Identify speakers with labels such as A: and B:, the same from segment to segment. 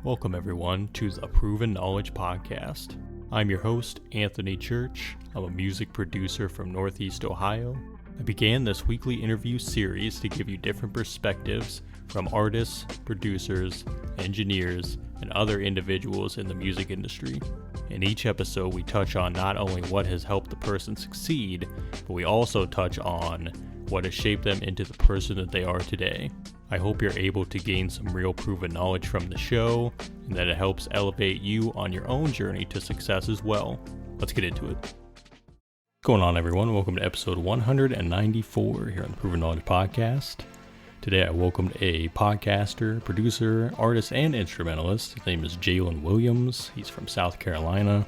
A: Welcome everyone to the Proven Knowledge Podcast. I'm your host, Anthony Church. I'm a music producer from Northeast Ohio. I began this weekly interview series to give you different perspectives from artists, producers, engineers, and other individuals in the music industry. In each episode, we touch on not only what has helped the person succeed, but we also touch on what has shaped them into the person that they are today. I hope you're able to gain some real proven knowledge from the show, and that it helps elevate you on your own journey to success as well. Let's get into it. What's going on, everyone? Welcome to episode 194 here on the Proven Knowledge Podcast. Today I welcomed a podcaster, producer, artist, and instrumentalist. His name is Jailan Williams. He's from South Carolina.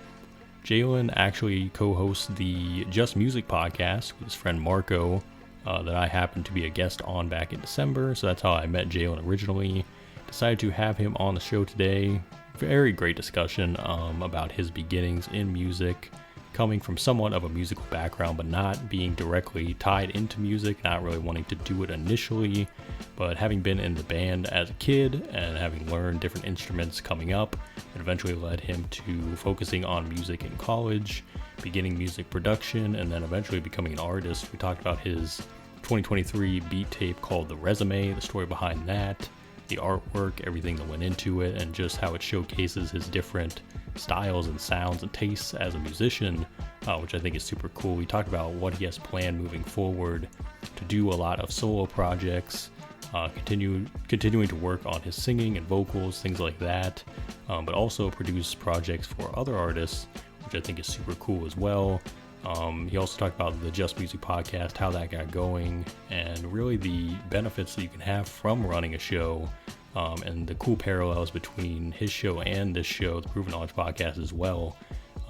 A: Jailan actually co-hosts the JusMusic Podcast with his friend Marco, that I happened to be a guest on back in December. So that's how I met Jailan originally. Decided to have him on the show today. Very great discussion about his beginnings in music, coming from somewhat of a musical background, but not being directly tied into music, not really wanting to do it initially, but having been in the band as a kid and having learned different instruments coming up, it eventually led him to focusing on music in college, beginning music production, and then eventually becoming an artist. We talked about his 2023 beat tape called The Resume, the story behind that, the artwork, everything that went into it, and just how it showcases his different styles and sounds and tastes as a musician, which I think is super cool. We talked about what he has planned moving forward to do a lot of solo projects, continuing to work on his singing and vocals, things like that, but also produce projects for other artists, which I think is super cool as well. He also talked about the JusMusic Podcast, how that got going, and really the benefits that you can have from running a show, and the cool parallels between his show and this show, the Proven Knowledge Podcast, as well.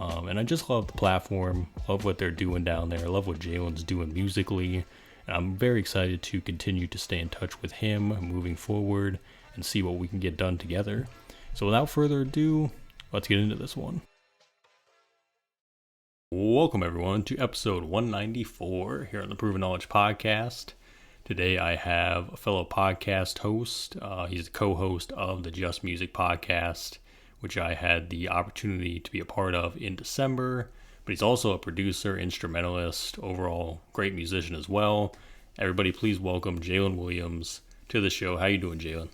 A: And I just love the platform, love what they're doing down there, love what Jailan's doing musically, and I'm very excited to continue to stay in touch with him moving forward and see what we can get done together. So without further ado, let's get into this one. Welcome everyone to episode 194 here on the Proven Knowledge Podcast. Today I have a fellow podcast host. He's the co-host of the JusMusic Podcast, which I had the opportunity to be a part of in December. But he's also a producer, instrumentalist, overall great musician as well. Everybody please welcome Jailan Williams to the show. How you doing, Jailan?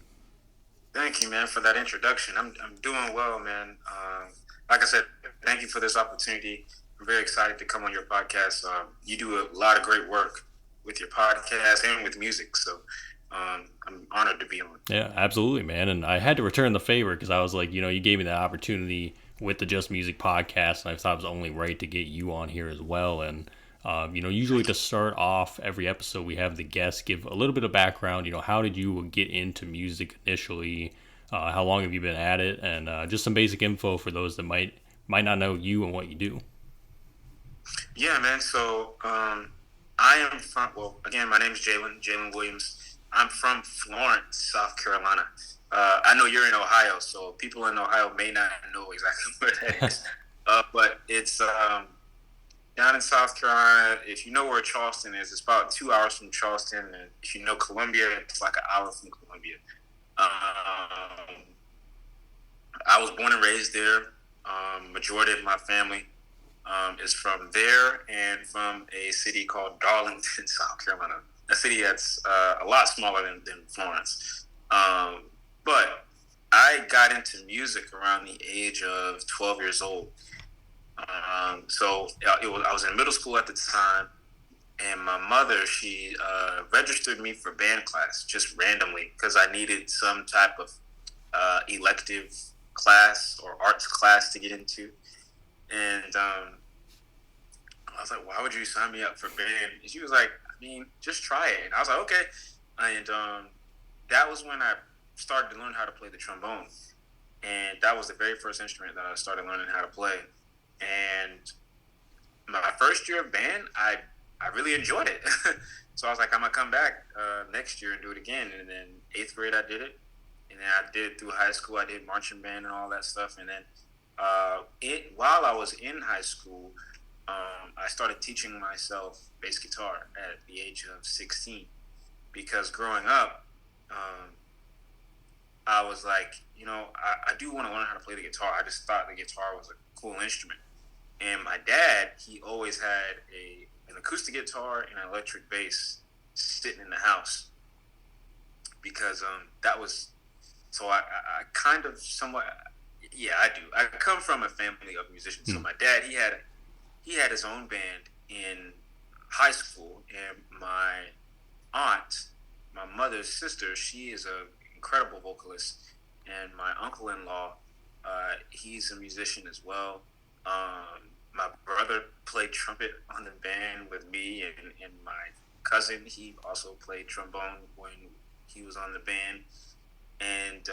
B: Thank you, man, for that introduction. I'm doing well, man. Like I said, thank you for this opportunity. I'm very excited to come on your podcast. You do a lot of great work with your podcast and with music, so I'm honored to be on.
A: Yeah, absolutely, man. And I had to return the favor because I was like, you gave me that opportunity with the JusMusic Podcast, and I thought it was only right to get you on here as well. And usually to start off every episode, we have the guests give a little bit of background. How did you get into music initially? How long have you been at it? And just some basic info for those that might not know you and what you do.
B: Yeah, man. So I am from, again, my name is Jailan Williams. I'm from Florence, South Carolina. I know you're in Ohio, so people in Ohio may not know exactly where that is. But it's down in South Carolina. If you know where Charleston is, it's about 2 hours from Charleston. And if you know Columbia, it's like an hour from Columbia. I was born and raised there. Majority of my family is from there and from a city called Darlington, South Carolina. A city that's a lot smaller than Florence. But I got into music around the age of 12 years old. I was in middle school at the time, and my mother, she registered me for band class just randomly because I needed some type of elective class or arts class to get into. And I was like, why would you sign me up for band? And she was like, just try it. And I was like, okay. And that was when I started to learn how to play the trombone. And that was the very first instrument that I started learning how to play. And my first year of band, I really enjoyed it. So I was like, I'm going to come back next year and do it again. And then 8th grade, I did it. And then I did it through high school. I did marching band and all that stuff. And then while I was in high school, I started teaching myself bass guitar at the age of 16 because growing up, I was like, I do want to learn how to play the guitar. I just thought the guitar was a cool instrument. And my dad, he always had an acoustic guitar and an electric bass sitting in the house because that was, so I kind of somewhat, yeah, I do. I come from a family of musicians. So my dad, he had his own band in high school, and my aunt, my mother's sister, she is an incredible vocalist, and my uncle-in-law, he's a musician as well. My brother played trumpet on the band with me, and my cousin, he also played trombone when he was on the band. And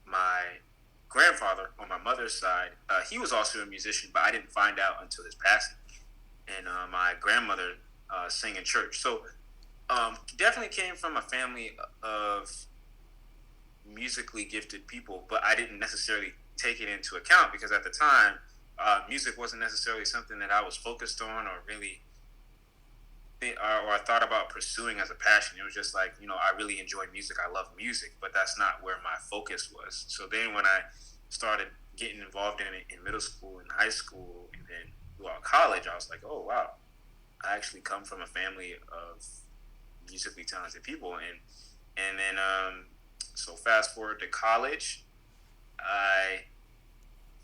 B: my grandfather on my mother's side, he was also a musician, but I didn't find out until his passing. And my grandmother sang in church. So definitely came from a family of musically gifted people, but I didn't necessarily take it into account because at the time, music wasn't necessarily something that I was focused on or really, or I thought about pursuing as a passion. It was just like, I really enjoy music. I love music, but that's not where my focus was. So then when I started getting involved in it in middle school and high school and then throughout college, I was like, oh, wow, I actually come from a family of musically talented people. And then, so fast forward to college, I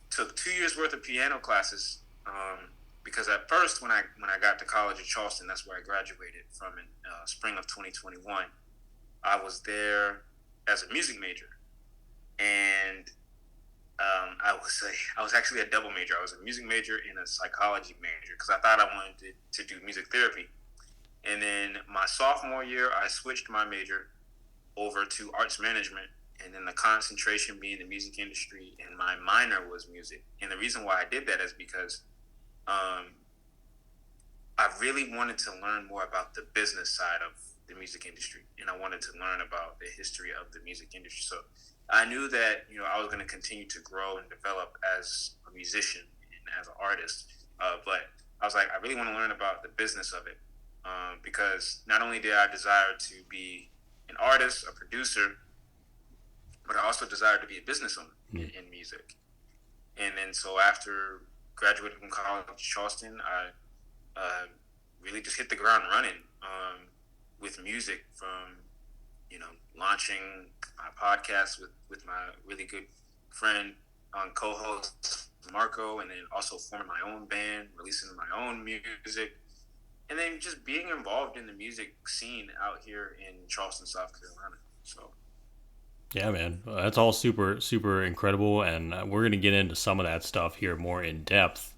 B: took 2 years worth of piano classes because at first when I got to college in Charleston, that's where I graduated from in spring of 2021. I was there as a music major, and I was actually a double major. I was a music major and a psychology major because I thought I wanted to do music therapy. And then my sophomore year, I switched my major over to arts management, and then the concentration being the music industry, and my minor was music. And the reason why I did that is because I really wanted to learn more about the business side of the music industry, and I wanted to learn about the history of the music industry. So I knew that I was going to continue to grow and develop as a musician and as an artist, but I was like, I really want to learn about the business of it, because not only did I desire to be an artist, a producer, but I also desired to be a business owner in music. And then so after graduating from college in Charleston, I really just hit the ground running with music, from launching my podcast with my really good friend co-host Marco, and then also forming my own band, releasing my own music, and then just being involved in the music scene out here in Charleston, South Carolina. So
A: yeah, man, that's all super, super incredible, and we're going to get into some of that stuff here more in depth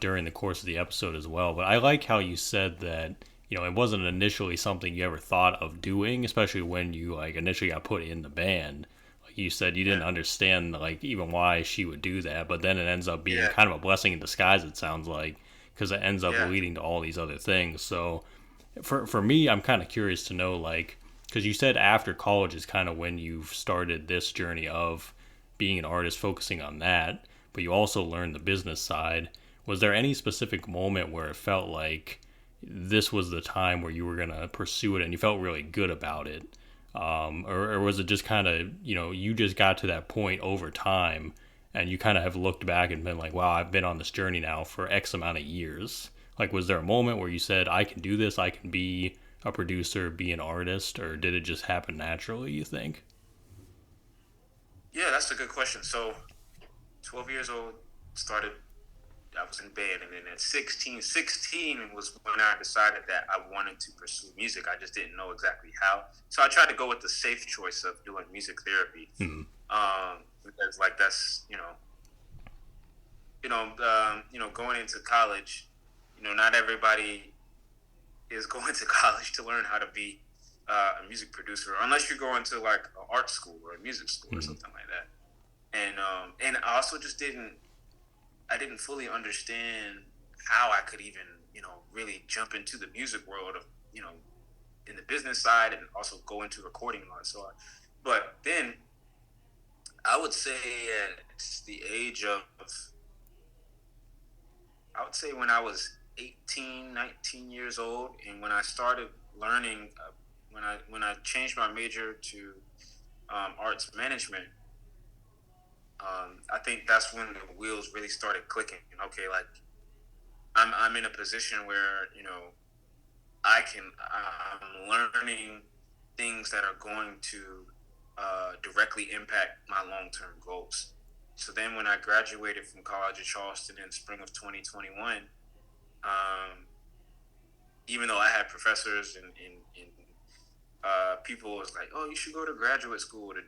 A: during the course of the episode as well. But I like how you said that, it wasn't initially something you ever thought of doing, especially when you initially got put in the band. Like you said, you didn't understand even why she would do that, but then it ends up being kind of a blessing in disguise, it sounds like, because it ends up leading to all these other things. So for me, I'm kind of curious to know, because you said after college is kind of when you started this journey of being an artist, focusing on that, but you also learned the business side. Was there any specific moment where it felt like this was the time where you were going to pursue it and you felt really good about it? Or was it just kind of, you just got to that point over time and you kind of have looked back and been like, wow, I've been on this journey now for X amount of years. Was there a moment where you said, I can do this, I can be a producer, be an artist, or did it just happen naturally, you think?
B: Yeah, that's a good question. So 12 years old, I was in band, and then at 16 was when I decided that I wanted to pursue music. I just didn't know exactly how. So I tried to go with the safe choice of doing music therapy. Because that's, going into college, not everybody is going to college to learn how to be a music producer, unless you're going to an art school or a music school or something like that. And I also just didn't fully understand how I could even, really jump into the music world of, in the business side, and also go into recording a lot. So, but then I would say at the age of, when I was 18, 19 years old, and when I started learning, when I changed my major to arts management, I think that's when the wheels really started clicking. Okay, like I'm in a position where I'm learning things that are going to directly impact my long term goals. So then, when I graduated from College of Charleston in spring of 2021, um, even though I had professors and people was like, "Oh, you should go to graduate school to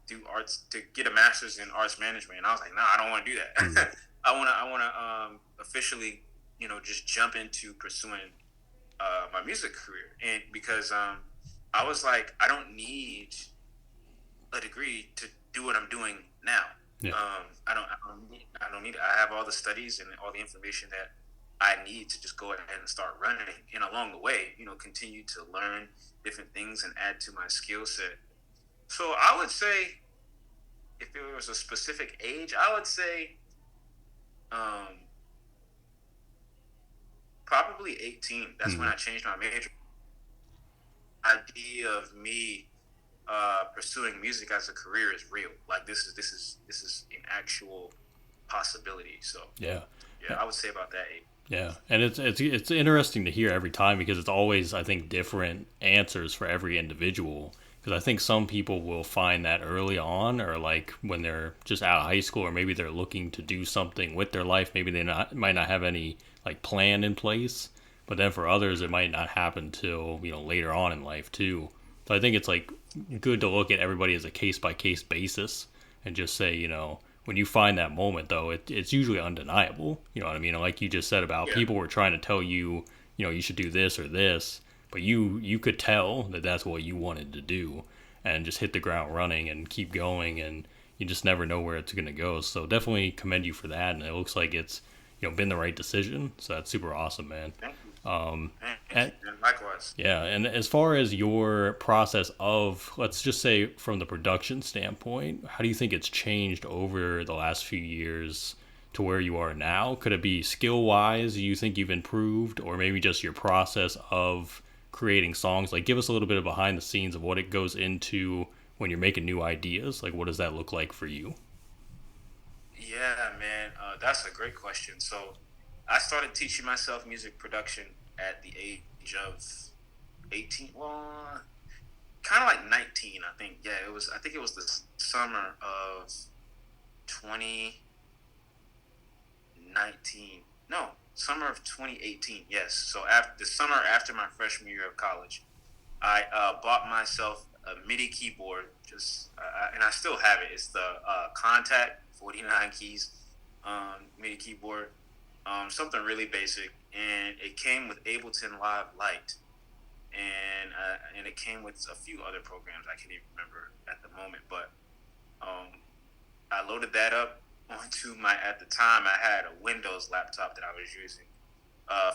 B: do arts to get a master's in arts management," and I was like, "Nah, I don't want to do that. Mm-hmm. I want to officially just jump into pursuing my music career, and because I was like, I don't need a degree to do what I'm doing now. Yeah. I don't need it. I have all the studies and all the information that I need to just go ahead and start running. And along the way, continue to learn different things and add to my skill set. So I would say, if there was a specific age, I would say probably 18. That's when I changed my major. Idea of me pursuing music as a career is real. Like this is an actual possibility. So yeah, I would say about that age.
A: Yeah, and it's interesting to hear every time because it's always, I think, different answers for every individual. Because I think some people will find that early on, or like when they're just out of high school, or maybe they're looking to do something with their life. Maybe they might not have any like plan in place. But then for others, it might not happen till later on in life too. So I think it's like good to look at everybody as a case by case basis and just say, when you find that moment though, it's usually undeniable. You know what I mean? Like you just said about people were trying to tell you, you should do this or this, but you could tell that that's what you wanted to do and just hit the ground running and keep going, and you just never know where it's going to go. So definitely commend you for that, and it looks like it's been the right decision. So that's super awesome, man.
B: And likewise.
A: Yeah, and as far as your process of, let's just say from the production standpoint, how do you think it's changed over the last few years to where you are now? Could it be skill-wise, you think you've improved, or maybe just your process of creating songs? Like, give us a little bit of behind the scenes of what it goes into when you're making new ideas. Like, what does that look like for you?
B: Yeah, man, that's a great question. So I started teaching myself music production at the age of 18. Well, kind of like 19, I think. Yeah, I think it was the summer of 2019. No, summer of 2018. Yes. So the summer after my freshman year of college, I bought myself a MIDI keyboard. And I still have it. It's the Contact 49 keys MIDI keyboard. Something really basic, and it came with Ableton Live Lite, and it came with a few other programs I can't even remember at the moment. But I loaded that up onto at the time I had a Windows laptop that I was using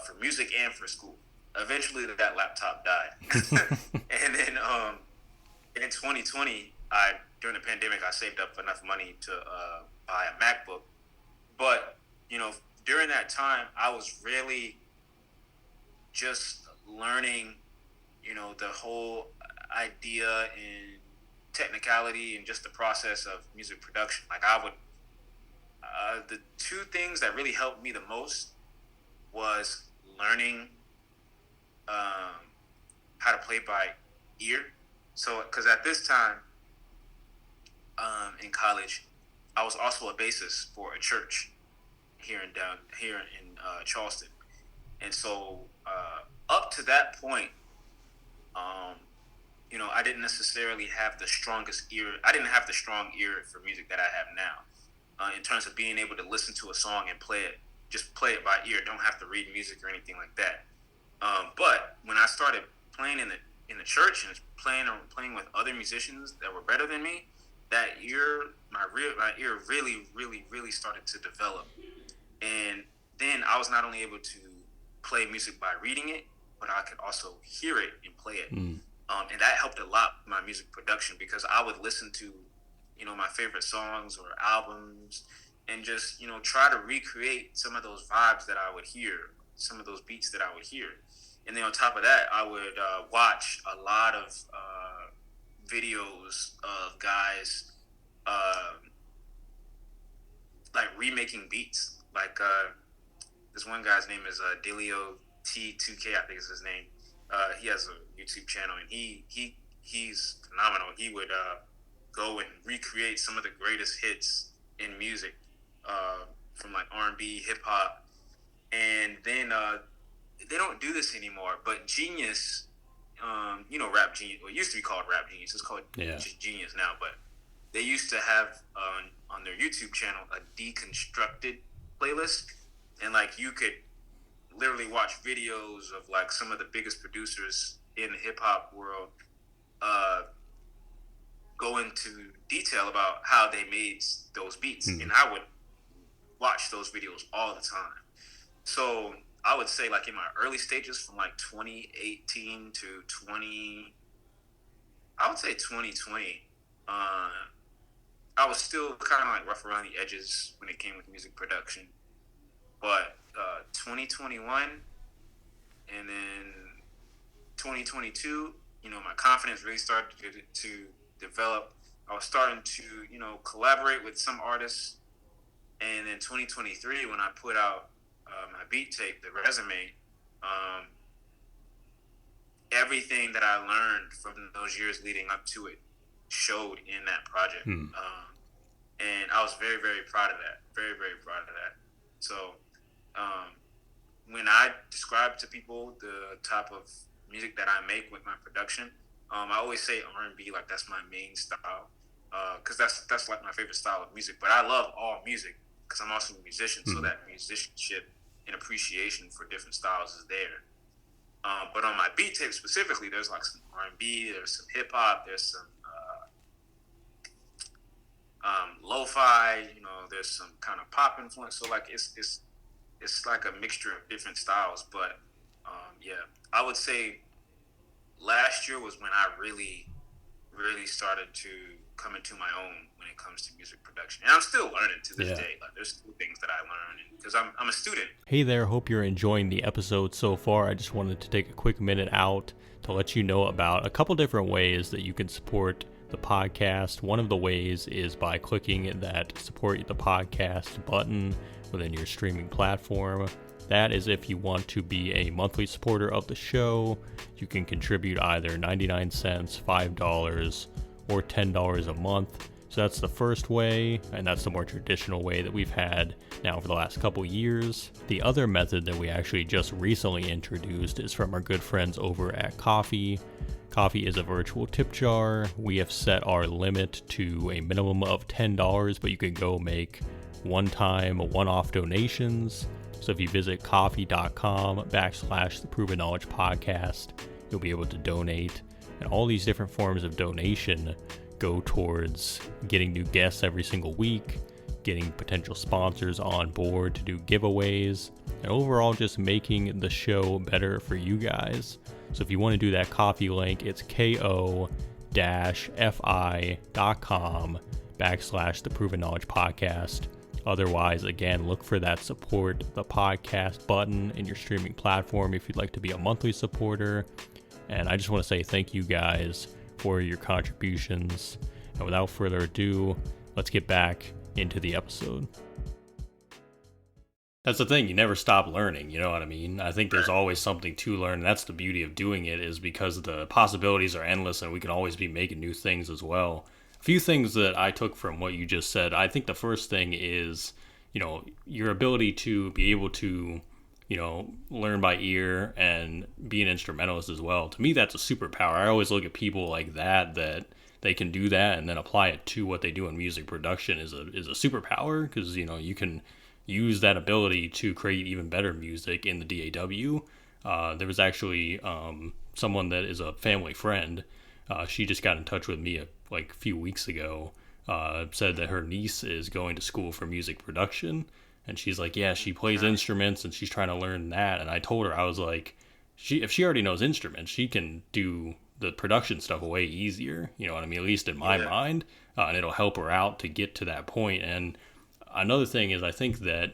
B: for music and for school. Eventually, that laptop died, and then in 2020, during the pandemic, I saved up enough money to buy a MacBook, but during that time, I was really just learning, the whole idea and technicality and just the process of music production. Like the two things that really helped me the most was learning how to play by ear. So, because at this time in college, I was also a bassist for a church here in Charleston, and so up to that point, I didn't necessarily have the strongest ear. I didn't have the strong ear for music that I have now, in terms of being able to listen to a song and play it by ear. Don't have to read music or anything like that. But when I started playing in the church and playing with other musicians that were better than me, that ear, my ear really, really, really started to develop. And then I was not only able to play music by reading it, but I could also hear it and play it. And that helped a lot with my music production, because I would listen to, my favorite songs or albums and just, try to recreate some of those vibes that I would hear, some of those beats that I would hear. And then on top of that, I would watch a lot of videos of guys like remaking beats. Like this one guy's name is Delio T2K, I think is his name. He has a YouTube channel, and he's phenomenal. He would go and recreate some of the greatest hits in music from like R&B, hip hop, and then they don't do this anymore. But Genius, Rap Genius, well, it used to be called Rap Genius. It's called just Genius now, but they used to have on their YouTube channel a deconstructed playlist, and like you could literally watch videos of like some of the biggest producers in the hip hop world go into detail about how they made those beats. And I would watch those videos all the time. So I would say like in my early stages from like 2018 to 2020, I was still kind of like rough around the edges when it came with music production. But 2021 and then 2022, my confidence really started to develop. I was starting to, collaborate with some artists. And then 2023, when I put out my beat tape, the resume, everything that I learned from those years leading up to it showed in that project. And I was very, very proud of that. Very, very proud of that. So when I describe to people the type of music that I make with my production, I always say R&B, like that's my main style, because that's like my favorite style of music. But I love all music because I'm also a musician, so that musicianship and appreciation for different styles is there. But on my beat tape specifically, there's like some R&B, there's some hip hop, there's some lo-fi, there's some kind of pop influence. So like it's like a mixture of different styles. But I would say last year was when I really, really started to come into my own when it comes to music production. And I'm still learning to this day. Like there's still things that I learn because I'm a student.
A: Hey there, hope you're enjoying the episode so far. I just wanted to take a quick minute out to let you know about a couple different ways that you can support the podcast. One of the ways is by clicking that support the podcast button within your streaming platform. That is if you want to be a monthly supporter of the show. You can contribute either 99 cents, $5, or $10 a month. So that's the first way, and that's the more traditional way that we've had now for the last couple years. The other method that we actually just recently introduced is from our good friends over at Ko-fi. Ko-fi is a virtual tip jar. We have set our limit to a minimum of $10, but you can go make one-time, one-off donations. So if you visit ko-fi.com/The Proven Knowledge Podcast, you'll be able to donate. And all these different forms of donation go towards getting new guests every single week, getting potential sponsors on board to do giveaways, and overall just making the show better for you guys. So if you want to do that Ko-fi link, it's ko-fi.com/The Proven Knowledge Podcast. Otherwise, again, look for that support the podcast button in your streaming platform if you'd like to be a monthly supporter. And I just want to say thank you guys for your contributions. And without further ado, let's get back into the episode. That's the thing, you never stop learning, you know what I mean? I think there's always something to learn, and that's the beauty of doing it, is because the possibilities are endless and we can always be making new things as well. A few things that I took from what you just said. I think the first thing is, your ability to be able to, learn by ear and be an instrumentalist as well. To me, that's a superpower. I always look at people like that they can do that and then apply it to what they do in music production is a superpower, because, you can use that ability to create even better music in the DAW. There was actually someone that is a family friend. She just got in touch with me a few weeks ago, said that her niece is going to school for music production, and she's like, yeah, she plays instruments and she's trying to learn that. And I told her, I was like, if she already knows instruments, she can do the production stuff way easier, you know what I mean, at least in my mind, and it'll help her out to get to that point. And another thing is, I think that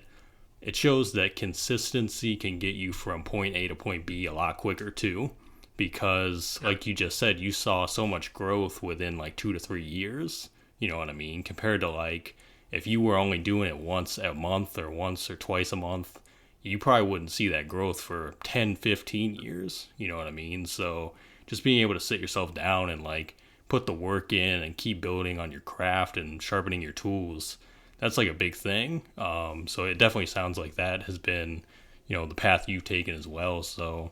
A: it shows that consistency can get you from point A to point B a lot quicker too. because like you just said, you saw so much growth within like 2 to 3 years. You know what I mean? Compared to like if you were only doing it once a month or once or twice a month, you probably wouldn't see that growth for 10, 15 years. You know what I mean? So just being able to sit yourself down and like put the work in and keep building on your craft and sharpening your tools, that's like a big thing. So it definitely sounds like that has been, the path you've taken as well. So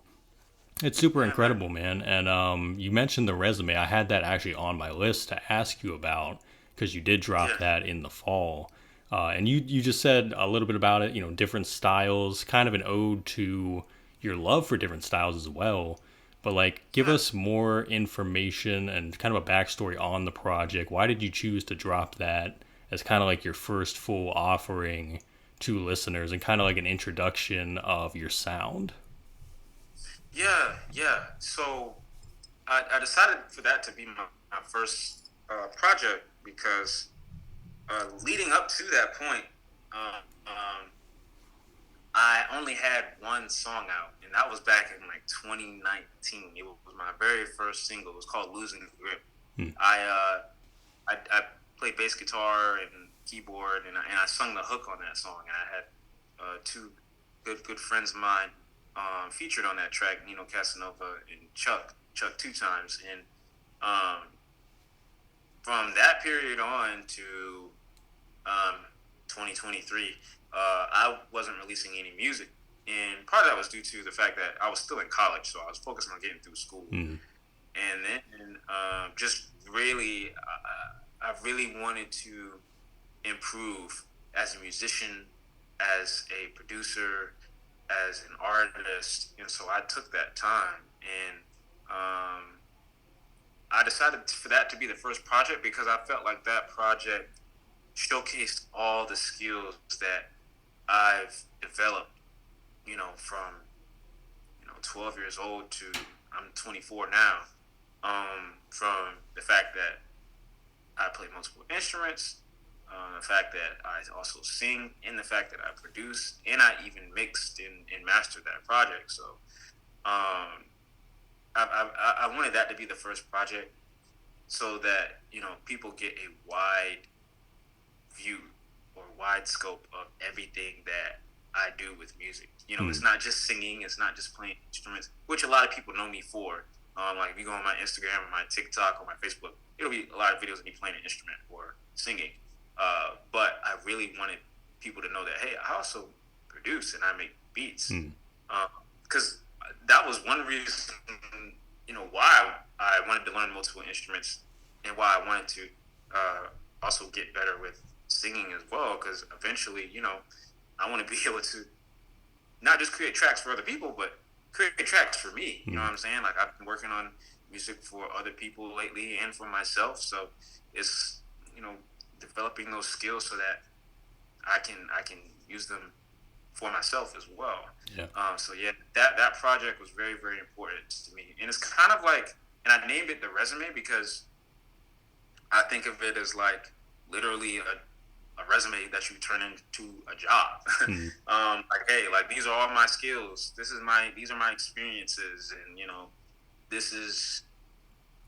A: it's super incredible, man. And you mentioned the resume. I had that actually on my list to ask you about because you did drop that in the fall. And you just said a little bit about it, different styles, kind of an ode to your love for different styles as well. But like, give us more information and kind of a backstory on the project. Why did you choose to drop that as kind of like your first full offering to listeners and kind of like an introduction of your sound?
B: Yeah. So I decided for that to be my first project because leading up to that point, I only had one song out, and that was back in like 2019. It was my very first single. It was called "Losing the Grip." I played bass guitar and keyboard, and I sung the hook on that song. And I had two good friends of mine featured on that track, Nino Casanova and Chuck 2 times. And from that period on to 2023, I wasn't releasing any music. And part of that was due to the fact that I was still in college, so I was focused on getting through school. And then just really, I really wanted to improve as a musician, as a producer, as an artist. And so I took that time, and I decided for that to be the first project because I felt like that project showcased all the skills that I've developed, from 12 years old to I'm 24 now. From the fact that I play multiple instruments, the fact that I also sing, and the fact that I produce, and I even mixed and mastered that project. So I wanted that to be the first project so that, people get a wide view or wide scope of everything that I do with music. It's not just singing, it's not just playing instruments, which a lot of people know me for. Like if you go on my Instagram or my TikTok or my Facebook, it'll be a lot of videos of me playing an instrument or singing. But I really wanted people to know that, hey, I also produce and I make beats. Because that was one reason, why I wanted to learn multiple instruments and why I wanted to also get better with singing as well. Because eventually, I want to be able to not just create tracks for other people, but create tracks for me. You know what I'm saying? Like I've been working on music for other people lately and for myself. So it's, developing those skills so that I can use them for myself as well. So that project was very, very important to me. And it's kind of like, and I named it the resume because I think of it as like literally a resume that you turn into a job. Like, hey, like these are all my skills. These are my experiences, and this is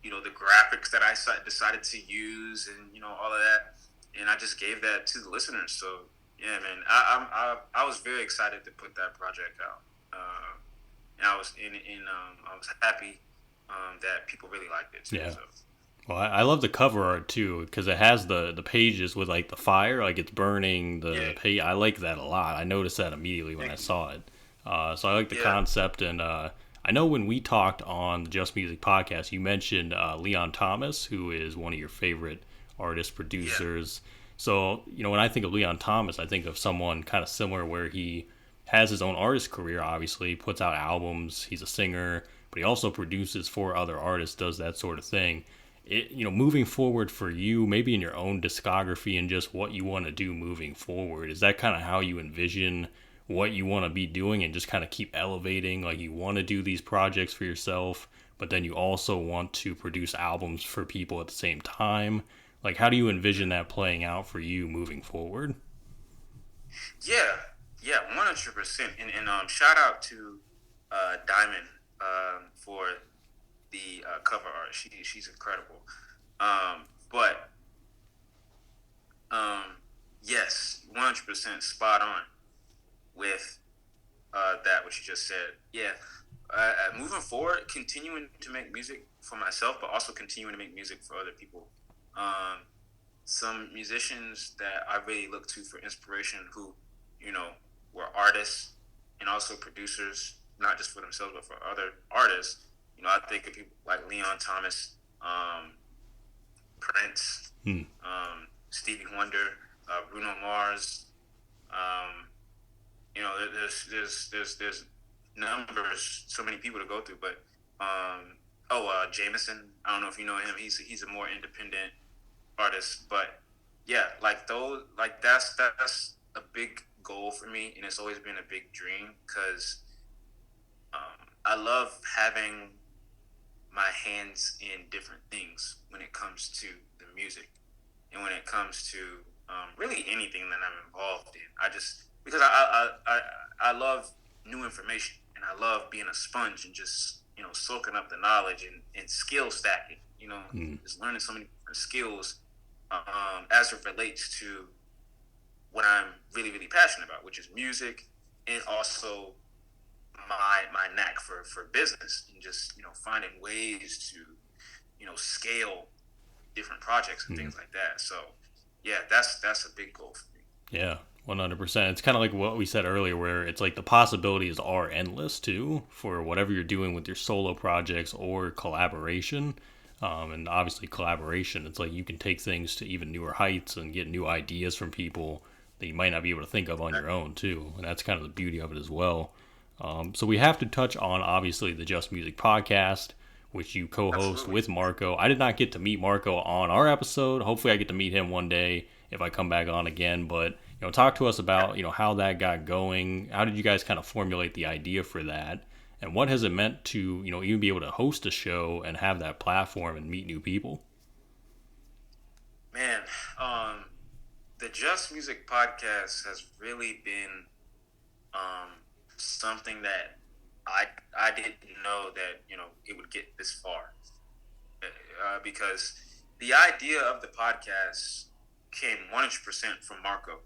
B: the graphics that I decided to use, and all of that. And I just gave that to the listeners. So yeah, man, I was very excited to put that project out, and I was I was happy that people really liked it too.
A: Yeah.
B: So.
A: Well, I love the cover art too because it has the pages with like the fire, like it's burning the page. I like that a lot. I noticed that immediately when I saw it. So I like the concept, and I know when we talked on the JusMusic Podcast, you mentioned Leon Thomas, who is one of your favorite artist producers. So when I think of Leon Thomas, I think of someone kind of similar where he has his own artist career. Obviously, puts out albums. He's a singer, but he also produces for other artists. Does that sort of thing. Moving forward for you, maybe in your own discography and just what you want to do moving forward, is that kind of how you envision what you want to be doing and just kind of keep elevating? Like you want to do these projects for yourself, but then you also want to produce albums for people at the same time. Like how do you envision that playing out for you moving forward?
B: Yeah, 100%. And shout out to Diamond for the cover art. She's incredible. But yes, 100% spot on with that what you just said. Yeah, moving forward, continuing to make music for myself, but also continuing to make music for other people. Some musicians that I really look to for inspiration, who were artists and also producers, not just for themselves but for other artists. I think of people like Leon Thomas, Prince, Stevie Wonder, Bruno Mars. There's numbers, so many people to go through. But Jameson. I don't know if you know him. He's a more independent artist, but yeah, like those, like that's a big goal for me, and it's always been a big dream because I love having my hands in different things when it comes to the music and when it comes to really anything that I'm involved in. Because I love new information, and I love being a sponge and just soaking up the knowledge and skill stacking. Just learning so many different skills as it relates to what I'm really, really passionate about, which is music, and also my knack for business, and just finding ways to scale different projects and things like that. So yeah, that's a big goal for me.
A: Yeah, 100%. It's kind of like what we said earlier, where it's like the possibilities are endless too for whatever you're doing with your solo projects or collaboration. And obviously collaboration, it's like you can take things to even newer heights and get new ideas from people that you might not be able to think of on your own too. And that's kind of the beauty of it as well. So we have to touch on, obviously, the Just Music Podcast, which you co-host with Marco. I did not get to meet Marco on our episode. Hopefully I get to meet him one day if I come back on again. But, talk to us about, how that got going. How did you guys kind of formulate the idea for that? And what has it meant to, even be able to host a show and have that platform and meet new people?
B: Man, the Just Music Podcast has really been something that I didn't know that it would get this far, because the idea of the podcast came 100% from Marco.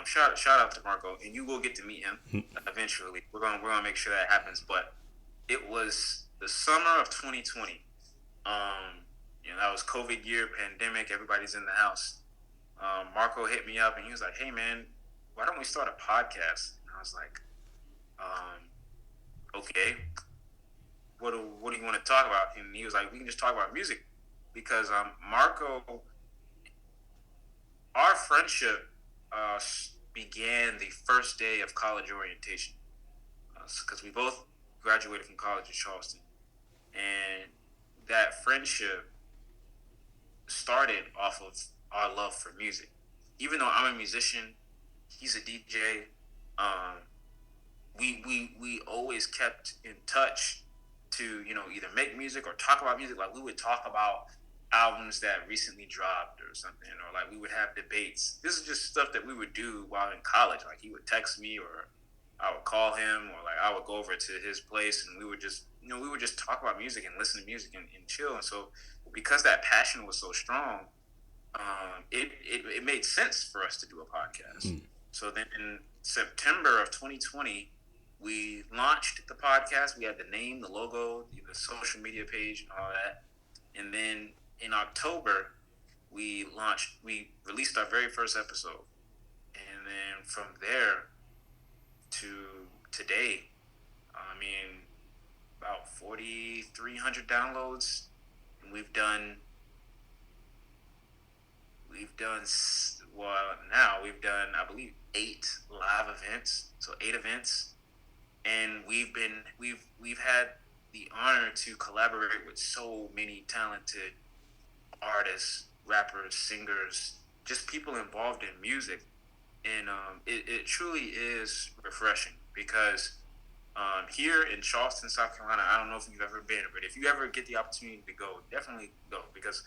B: Shout out to Marco, and you will get to meet him eventually. We're gonna make sure that happens. But it was the summer of 2020. That was COVID year, pandemic. Everybody's in the house. Marco hit me up and he was like, "Hey man, why don't we start a podcast?" And I was like, "Okay. What do you want to talk about?" And he was like, "We can just talk about music," because Marco, our friendship began the first day of college orientation, because we both graduated from college in Charleston, and that friendship started off of our love for music. Even though I'm a musician, he's a DJ. We always kept in touch to either make music or talk about music. Like we would talk about albums that recently dropped or something, or like we would have debates. This is just stuff that we would do while in college. Like he would text me, or I would call him, or like I would go over to his place, and we would just talk about music and listen to music and chill. And so because that passion was so strong, it made sense for us to do a podcast. So then in September of 2020, we launched the podcast. We had the name, the logo, the social media page, and all that. And then in October, we released our very first episode. And then from there to today, about 4,300 downloads. And we've done, I believe, 8 live events. So 8 events. And we've had the honor to collaborate with so many talented artists, rappers, singers, just people involved in music. And it truly is refreshing, because here in Charleston, South Carolina, I don't know if you've ever been, but if you ever get the opportunity to go, definitely go, because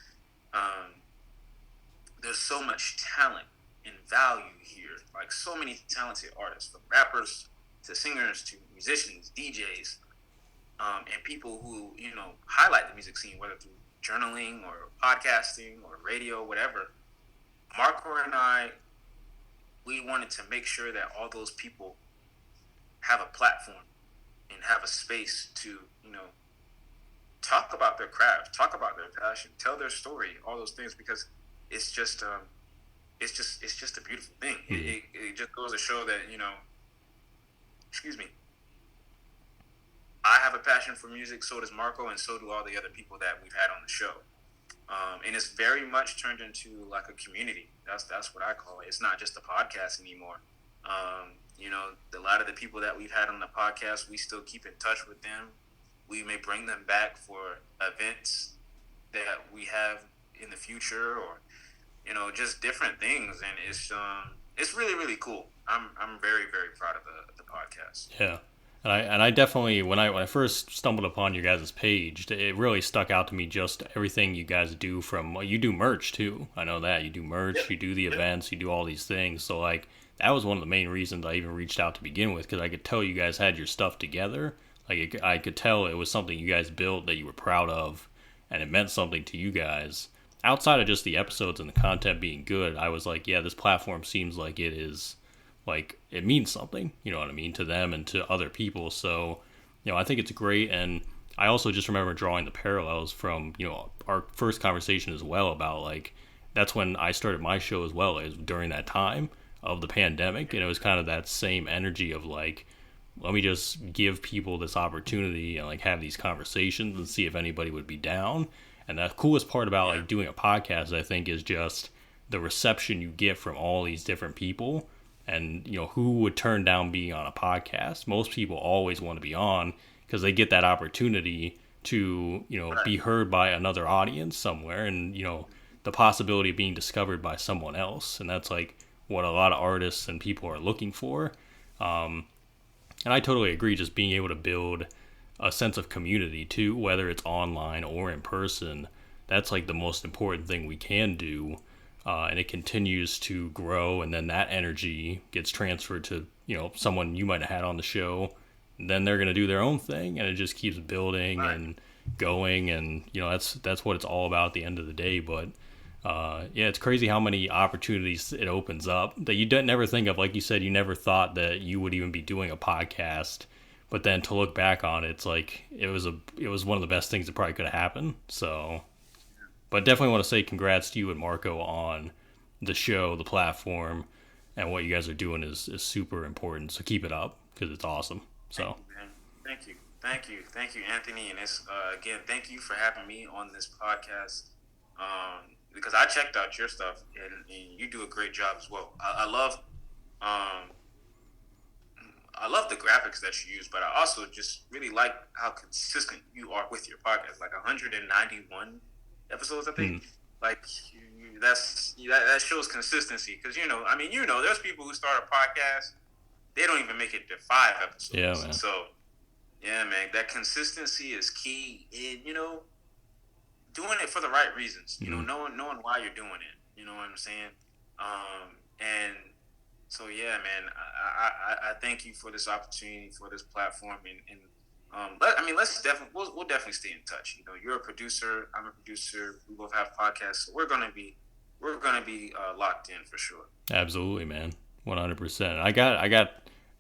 B: there's so much talent and value here. Like so many talented artists, from rappers to singers to musicians, DJs. and people who, highlight the music scene, whether through journaling or podcasting or radio, whatever. Marco and I, we wanted to make sure that all those people have a platform and have a space to, talk about their craft, talk about their passion, tell their story, all those things, because it's just a beautiful thing. It just goes to show that, excuse me, I have a passion for music, so does Marco, and so do all the other people that we've had on the show. And it's very much turned into like a community. That's what I call it. It's not just a podcast anymore. A lot of the people that we've had on the podcast, we still keep in touch with them. We may bring them back for events that we have in the future, or just different things. And it's really, really cool. I'm very, very proud of the podcast.
A: Yeah. And I definitely, when I first stumbled upon your guys' page, it really stuck out to me, just everything you guys do. You do merch too. I know that you do merch, you do the events, you do all these things. So like, that was one of the main reasons I even reached out to begin with, because I could tell you guys had your stuff together. Like, I could tell it was something you guys built that you were proud of, and it meant something to you guys. Outside of just the episodes and the content being good, I was like, yeah, this platform seems like it is, like, it means something, you know what I mean, to them and to other people. So, I think it's great. And I also just remember drawing the parallels from, our first conversation as well about, like, that's when I started my show as well, as during that time of the pandemic. And it was kind of that same energy of, like, let me just give people this opportunity and, like, have these conversations and see if anybody would be down. And the coolest part about, like, doing a podcast, I think, is just the reception you get from all these different people. And, who would turn down being on a podcast? Most people always want to be on because they get that opportunity to, be heard by another audience somewhere, and, the possibility of being discovered by someone else. And that's, like, what a lot of artists and people are looking for. And I totally agree, just being able to build a sense of community too, whether it's online or in person. That's like the most important thing we can do. And it continues to grow, and then that energy gets transferred to, someone you might have had on the show. And then they're going to do their own thing, and it just keeps building and going. And, that's what it's all about at the end of the day. But, yeah, it's crazy how many opportunities it opens up that you didn't never think of. Like you said, you never thought that you would even be doing a podcast. But then to look back on it, it's like it was one of the best things that probably could have happened. So, but definitely want to say congrats to you and Marco on the show, the platform, and what you guys are doing is super important. So keep it up, because it's awesome. So
B: thank you, Anthony. And it's again, thank you for having me on this podcast. Because I checked out your stuff, and you do a great job as well. I love the graphics that you use, but I also just really like how consistent you are with your podcast. Like 191 episodes, I think. Like that shows consistency, because there's people who start a podcast, they don't even make it to 5 episodes.
A: Yeah, man.
B: So yeah, man, that consistency is key in doing it for the right reasons. Knowing why you're doing it. You know what I'm saying? And so yeah, man, I thank you for this opportunity, for this platform, and we'll definitely stay in touch. You're a producer, I'm a producer. We both have podcasts, so we're gonna be locked in for sure.
A: Absolutely, man, 100%. I got a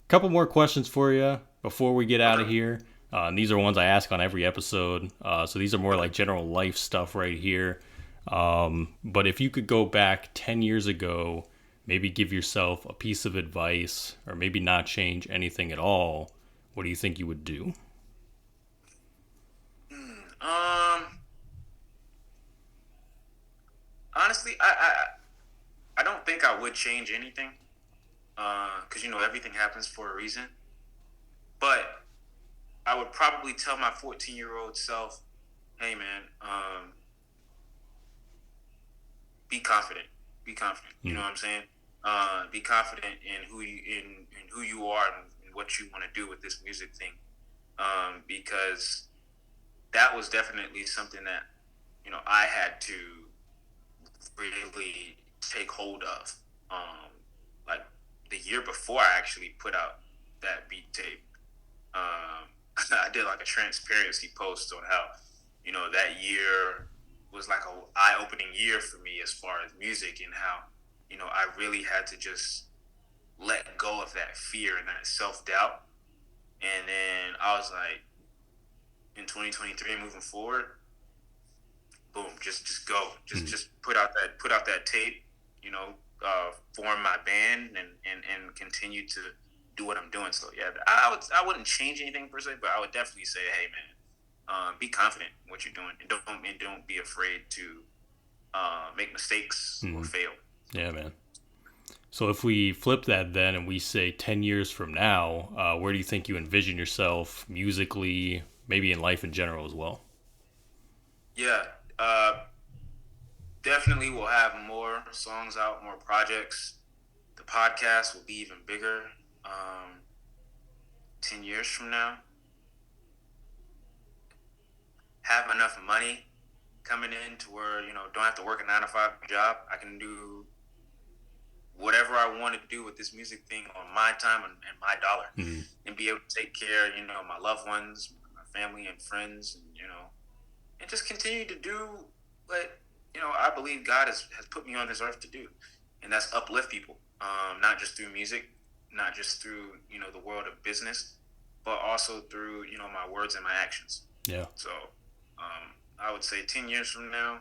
A: couple more questions for you before we get out of here. And these are ones I ask on every episode. So these are more like general life stuff right here. But if you could go back 10 years ago, maybe give yourself a piece of advice, or maybe not change anything at all, what do you think you would do?
B: Honestly, I don't think I would change anything, because everything happens for a reason. But I would probably tell my 14-year-old self, "Hey, man, be confident. Be confident. You know what I'm saying? Be confident in who you are and what you want to do with this music thing, because that was definitely something that I had to really take hold of. Like the year before I actually put out that beat tape, I did like a transparency post on how, that year was like a eye-opening year for me as far as music, and how, I really had to just let go of that fear and that self-doubt. And then I was like, in 2023 moving forward, boom, just go. Just put out that tape, form my band and continue to do what I'm doing. So yeah, I wouldn't change anything per se, but I would definitely say, hey man, be confident in what you're doing, and don't be afraid to make mistakes or fail.
A: Yeah, man. So if we flip that then and we say 10 years from now, where do you think you envision yourself musically, maybe in life in general as well?
B: Yeah, definitely we'll have more songs out, more projects. The podcast will be even bigger 10 years from now. Have enough money coming in to where, don't have to work a 9-to-5 job. I can do whatever I want to do with this music thing on my time and my dollar, and be able to take care of, my loved ones, my family and friends, and, and just continue to do what, I believe God has put me on this earth to do. And that's uplift people, not just through music, not just through, the world of business, but also through, my words and my actions.
A: Yeah.
B: So I would say 10 years from now,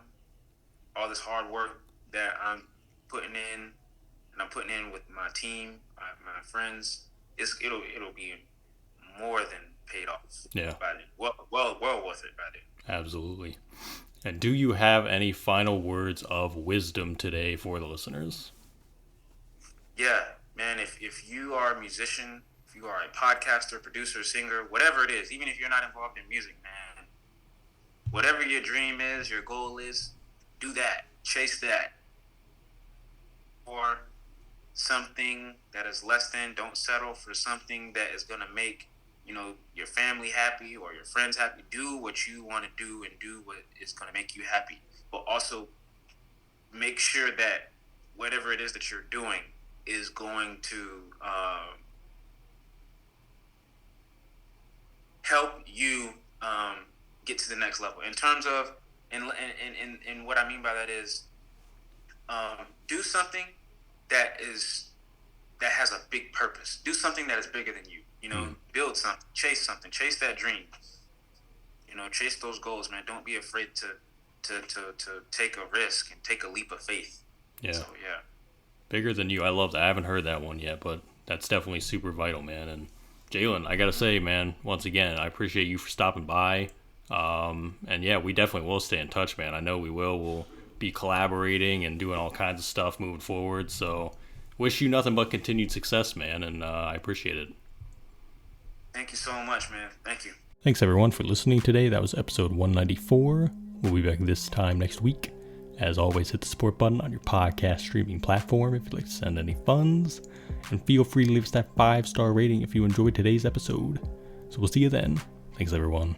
B: all this hard work that I'm putting in, and I'm putting in with my team, my friends, it'll be more than paid off.
A: Yeah.
B: By then. Well worth it by then.
A: Absolutely. And do you have any final words of wisdom today for the listeners?
B: Yeah, man, if you are a musician, if you are a podcaster, producer, singer, whatever it is, even if you're not involved in music, man, whatever your dream is, your goal is, do that. Chase that. Or something that is less than, don't settle for something that is going to make, your family happy or your friends happy. Do what you want to do and do what is going to make you happy. But also make sure that whatever it is that you're doing is going to help you get to the next level. In terms of, and what I mean by that is, do something that has a big purpose. Do something that is bigger than you. Build something, chase that dream. Chase those goals, man. Don't be afraid to take a risk and take a leap of faith.
A: Yeah.
B: So, yeah.
A: Bigger than you. I love that. I haven't heard that one yet, but that's definitely super vital, man. And Jailan, I gotta say, man, once again, I appreciate you for stopping by. And yeah, we definitely will stay in touch, man. I know we will. We'll be collaborating and doing all kinds of stuff moving forward. So wish you nothing but continued success, man. And I appreciate it.
B: Thank you so much, man. Thank you.
A: Thanks, everyone, for listening today. That was episode 194. We'll be back this time next week. As always, hit the support button on your podcast streaming platform if you'd like to send any funds. And feel free to leave us that 5-star rating if you enjoyed today's episode. So we'll see you then. Thanks, everyone.